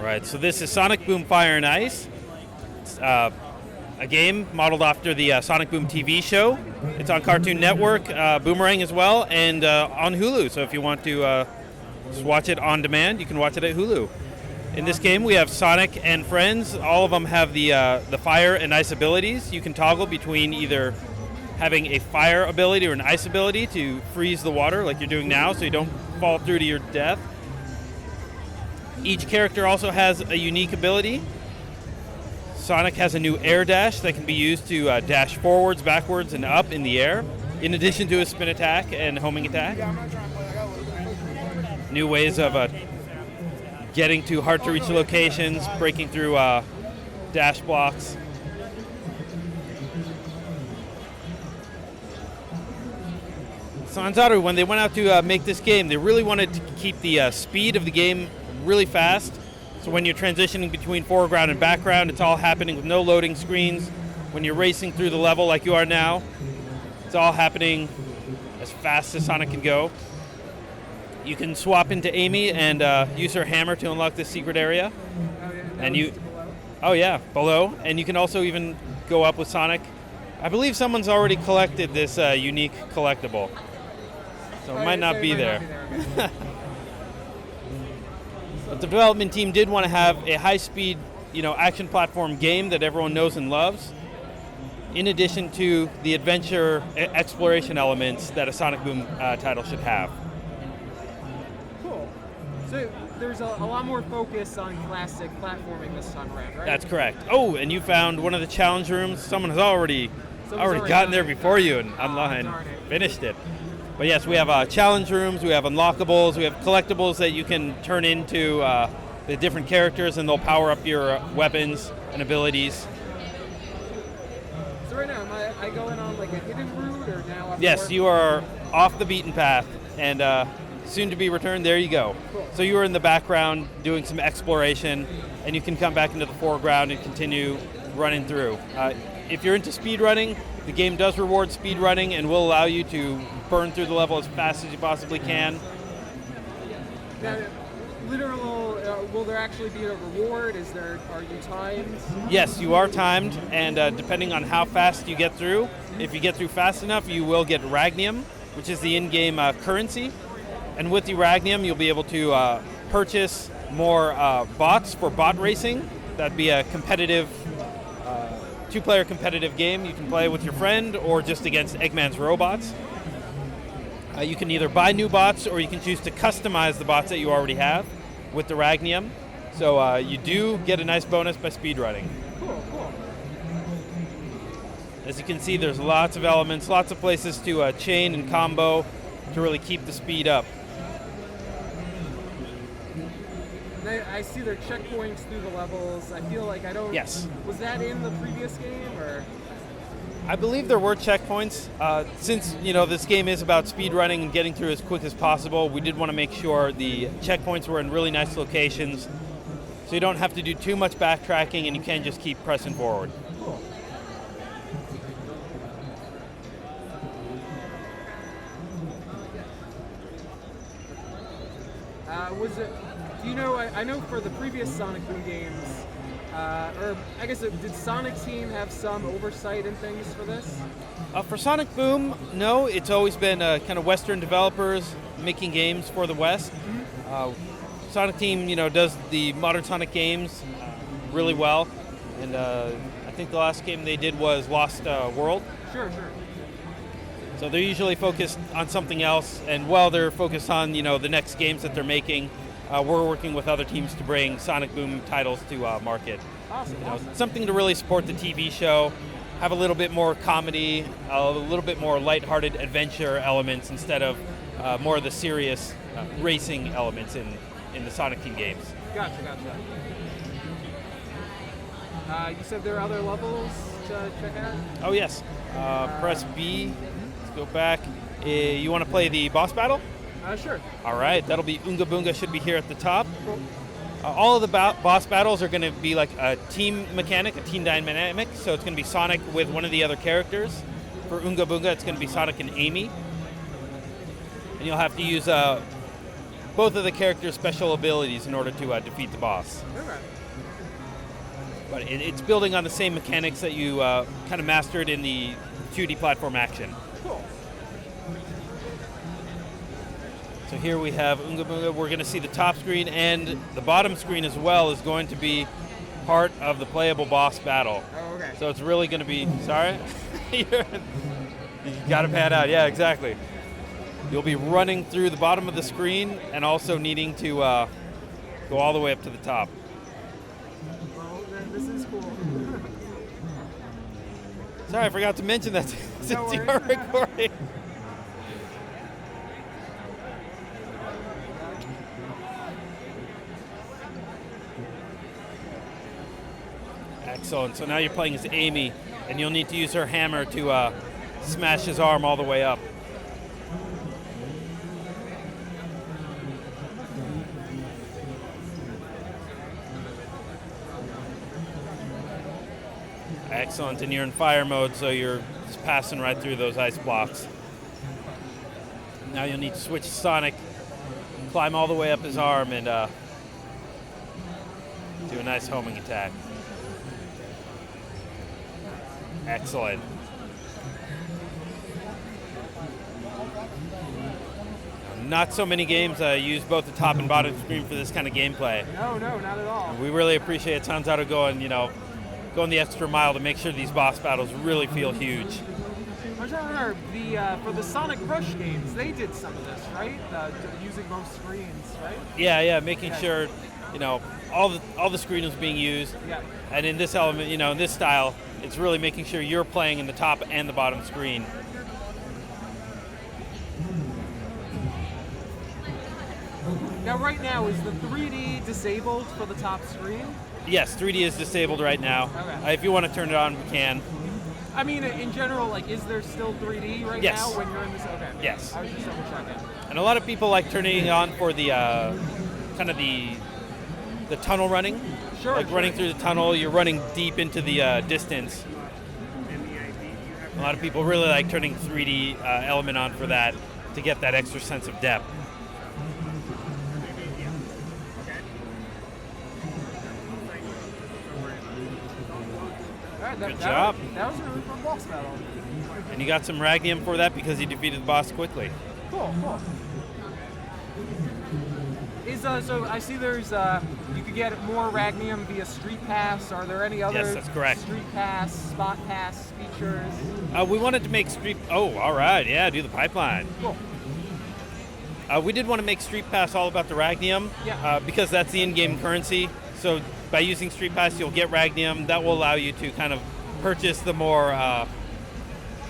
Right, so this is Sonic Boom Fire and Ice. It's a game modeled after the Sonic Boom TV show. It's on Cartoon Network, Boomerang as well, and on Hulu. So if you want to just watch it on demand, you can watch it at Hulu. In this game, we have Sonic and friends. All of them have the fire and ice abilities. You can toggle between either having a fire ability or an ice ability to freeze the water like you're doing now so you don't fall through to your death. Each character also has a unique ability. Sonic has a new air dash that can be used to dash forwards, backwards, and up in the air, in addition to a spin attack and homing attack. New ways of getting to hard-to-reach locations, breaking through dash blocks. Sanzaru, when they went out to make this game, they really wanted to keep the speed of the game really fast. So when you're transitioning between foreground and background, it's all happening with no loading screens. When you're racing through the level like you are now, it's all happening as fast as Sonic can go. You can swap into Amy and use her hammer to unlock this secret area. Below. And you can also even go up with Sonic. I believe someone's already collected this unique collectible, so it might not be there. But the development team did want to have a high-speed, action platform game that everyone knows and loves, in addition to the adventure exploration elements that a Sonic Boom title should have. Cool. So there's a lot more focus on classic platforming this time around, right? That's correct. Oh, and you found one of the challenge rooms. Someone has already gotten there before you and online finished it. But yes, we have challenge rooms, we have unlockables, we have collectibles that you can turn into the different characters, and they'll power up your weapons and abilities. So right now, am I going on like a hidden route, or now? Yes, you are off the beaten path, and soon to be returned. There you go. Cool. So you are in the background doing some exploration, and you can come back into the foreground and continue running through. If you're into speed running, the game does reward speed running and will allow you to burn through the level as fast as you possibly can. Now, will there actually be a reward? Are you timed? Yes, you are timed, and depending on how fast you get through, if you get through fast enough, you will get Ragnium, which is the in-game currency. And with the Ragnium, you'll be able to purchase more bots for bot racing. That'd be a competitive, two-player competitive game. You can play with your friend or just against Eggman's robots. You can either buy new bots, or you can choose to customize the bots that you already have with the Ragnium. So you do get a nice bonus by speedrunning. Cool. As you can see, there's lots of elements, lots of places to chain and combo to really keep the speed up. I see there are checkpoints through the levels. I feel like I don't... Yes. Was that in the previous game, or...? I believe there were checkpoints. Since this game is about speedrunning and getting through as quick as possible, we did want to make sure the checkpoints were in really nice locations, so you don't have to do too much backtracking and you can just keep pressing forward. Cool. I know for the previous Sonic Boom games, or I guess did Sonic Team have some oversight and things for this? For Sonic Boom, no. It's always been kind of Western developers making games for the West. Mm-hmm. Sonic Team, does the modern Sonic games really well, and I think the last game they did was Lost World. Sure. So they're usually focused on something else, and while they're focused on the next games that they're making, we're working with other teams to bring Sonic Boom titles to market. Awesome. Something to really support the TV show, have a little bit more comedy, a little bit more lighthearted adventure elements instead of more of the serious racing elements in the Sonic Team games. Gotcha. You said there are other levels to check out? Oh yes. Press B. Let's go back. You want to play the boss battle? Sure. All right, that'll be Oonga Boonga should be here at the top. Cool. All of the boss battles are going to be like a team mechanic, a team dynamic, so it's going to be Sonic with one of the other characters. For Oonga Boonga, it's going to be Sonic and Amy. And you'll have to use both of the characters' special abilities in order to defeat the boss. Okay. But it's building on the same mechanics that you kind of mastered in the 2D platform action. Cool. So here we have Unga Bunga. We're going to see the top screen, and the bottom screen as well is going to be part of the playable boss battle. Oh, okay. So it's really going to be, sorry? You got to pad out, yeah, exactly. You'll be running through the bottom of the screen and also needing to go all the way up to the top. Well, this is cool. Sorry, I forgot to mention that since No you're worries. recording. Excellent. So now you're playing as Amy, and you'll need to use her hammer to smash his arm all the way up. Excellent. And you're in fire mode, so you're just passing right through those ice blocks. Now you'll need to switch to Sonic, climb all the way up his arm, and do a nice homing attack. Excellent. Not so many games use both the top and bottom screen for this kind of gameplay. No, not at all. We really appreciate Sanzato going the extra mile to make sure these boss battles really feel huge. I'm trying to remember, for the Sonic Rush games, they did some of this, right? Using both screens, right? Yeah, making Yeah. sure, all the screen is being used. Yeah. And in this element, in this style, it's really making sure you're playing in the top and the bottom screen. Now, right now, is the 3D disabled for the top screen? Yes, 3D is disabled right now. Okay. If you want to turn it on, we can. I mean, in general, is there still 3D right Yes. now when you're in this? Okay. Yes. I was just double checking. And a lot of people like turning it on for the kind of the tunnel running. Sure. Like running through the tunnel, you're running deep into the distance. A lot of people really like turning 3D element on for that to get that extra sense of depth. All right, Good job. That was a really fun boss battle. And you got some Ragnium for that because you defeated the boss quickly. Cool. So I see there's you could get more Ragnium via Street Pass. Are there any other Yes, that's correct. Street Pass, Spot Pass features? We wanted to make Street... Oh, all right. Yeah, do the pipeline. Cool. We did want to make Street Pass all about the Ragnium because that's the in-game currency. So by using Street Pass, you'll get Ragnium. That will allow you to kind of purchase the more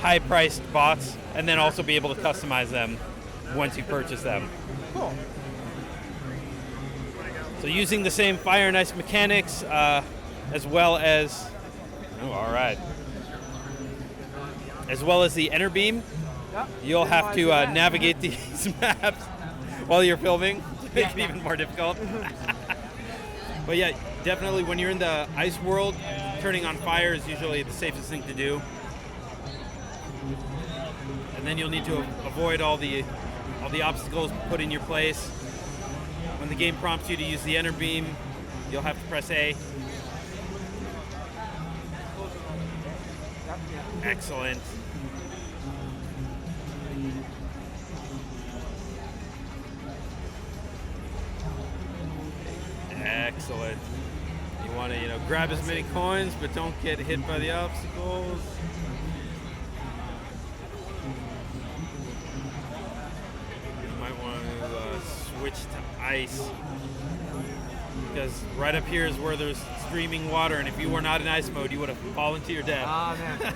high-priced bots and then also be able to customize them once you purchase them. Cool. So using the same fire and ice mechanics as well as... Oh, all right. As well as the Enter Beam, Yep. you'll Didn't have to realize that. navigate these maps while you're filming to make it even more difficult. But yeah, definitely when you're in the ice world, turning on fire is usually the safest thing to do. And then you'll need to avoid all the obstacles put in your place. When the game prompts you to use the Enter Beam, you'll have to press A. Excellent. Excellent. You want to, grab as many coins, but don't get hit by the obstacles. You might want to switch to ice, because right up here is where there's streaming water, and if you were not in ice mode, you would have fallen to your death. Ah, man.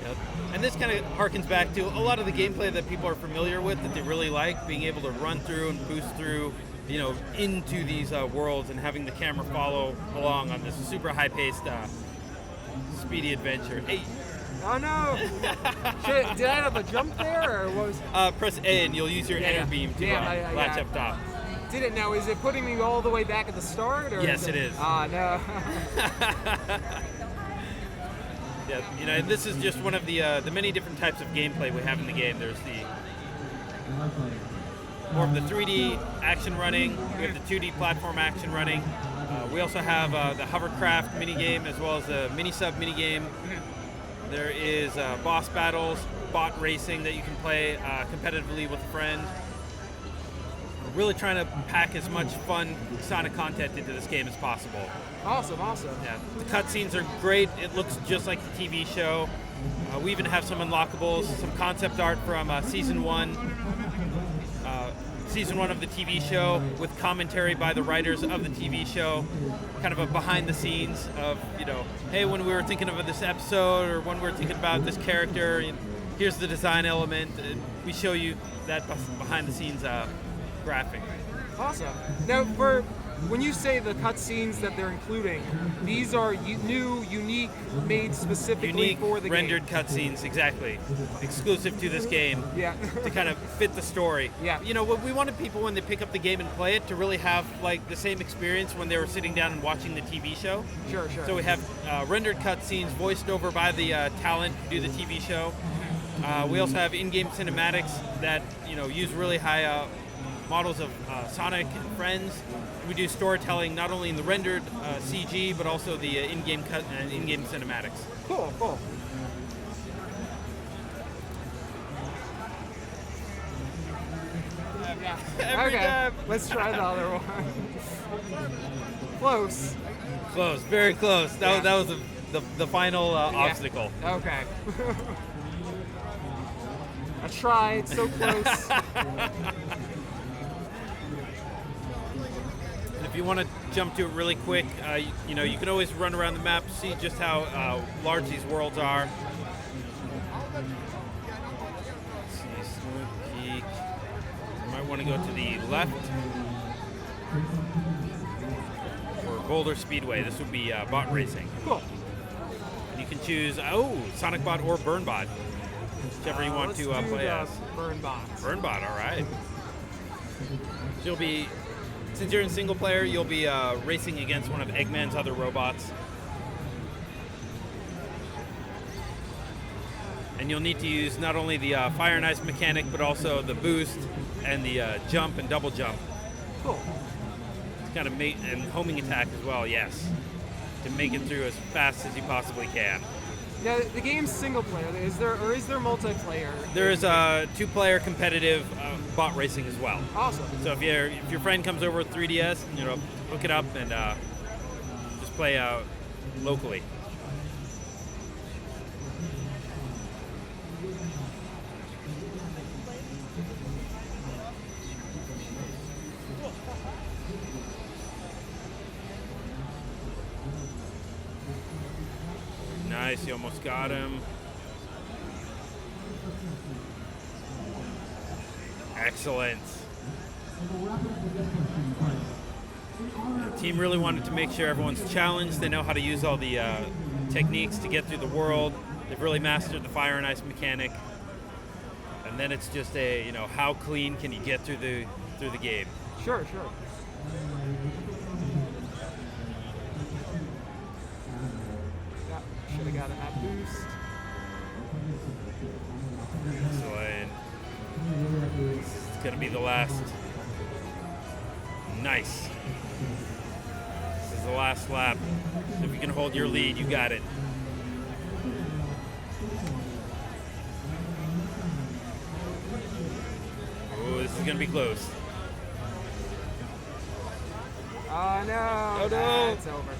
Yep. And this kind of harkens back to a lot of the gameplay that people are familiar with, that they really like, being able to run through and boost through, into these worlds and having the camera follow along on this super high-paced, speedy adventure. Hey, Oh no! Shit, did I have a jump there, or what was? press A and you'll use your Enter Beam to Damn, latch up top. Did it now? Is it putting me all the way back at the start? Or Yes, it is. Ah, no. Yeah, and this is just one of the many different types of gameplay we have in the game. There's more of the 3D action running. We have the 2D platform action running. We also have the hovercraft minigame as well as the mini-sub minigame. There is boss battles, bot racing that you can play competitively with a friend. We're really trying to pack as much fun Sonic content into this game as possible. Awesome. Yeah, the cutscenes are great. It looks just like the TV show. We even have some unlockables, some concept art from season one of the TV show with commentary by the writers of the TV show, kind of a behind the scenes of, hey, when we were thinking of this episode or when we were thinking about this character, here's the design element. And we show you that behind the scenes graphic. Awesome. Now, when you say the cutscenes that they're including, these are new, unique, made specifically for the rendered game. cutscenes, exactly. Exclusive to this game. Yeah. To kind of fit the story. Yeah. What we wanted people when they pick up the game and play it to really have like the same experience when they were sitting down and watching the TV show. Sure. So we have rendered cutscenes voiced over by the talent who do the TV show. We also have in-game cinematics that use really high models of Sonic and friends. We do storytelling not only in the rendered CG but also the in-game in-game cinematics. Cool. Every time. Let's try the other one. Close. Very close. That was the final obstacle. Okay. I tried, so close. If you want to jump to it really quick, you can always run around the map, see just how large these worlds are. Let's see, sneak peek. You might want to go to the left for Boulder Speedway. This would be bot racing. Cool. And you can choose Sonic Bot or Burn Bot, whichever you want to play as. Burn Bot. Burn Bot, all right. So since you're in single player, you'll be racing against one of Eggman's other robots. And you'll need to use not only the fire and ice mechanic, but also the boost and the jump and double jump. Cool. It's kind of and homing attack as well, yes. To make it through as fast as you possibly can. Now, the game's single player. Is there multiplayer? There is a 2-player competitive bot racing as well. Awesome. So if your friend comes over with 3DS, hook it up and just play locally. Nice, you almost got him. Excellent. The team really wanted to make sure everyone's challenged. They know how to use all the techniques to get through the world. They've really mastered the fire and ice mechanic. And then it's just how clean can you get through the game? Sure. Should have gotten that boost. Excellent. It's going to be the last. Nice. This is the last lap. So if you can hold your lead, you got it. Oh, this is going to be close. Oh no! Oh no! It's over.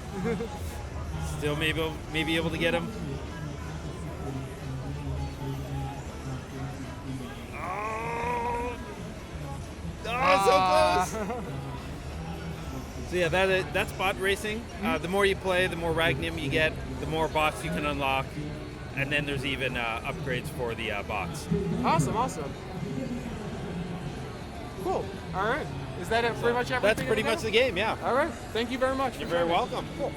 Still maybe able to get him. Oh, so close! So yeah, that's bot racing. The more you play, the more Ragnium you get, the more bots you can unlock, and then there's even upgrades for the bots. Awesome. Cool. All right. Is that it? Pretty much everything? That's pretty much the game, yeah. All right. Thank you very much. You're very welcome. Cool.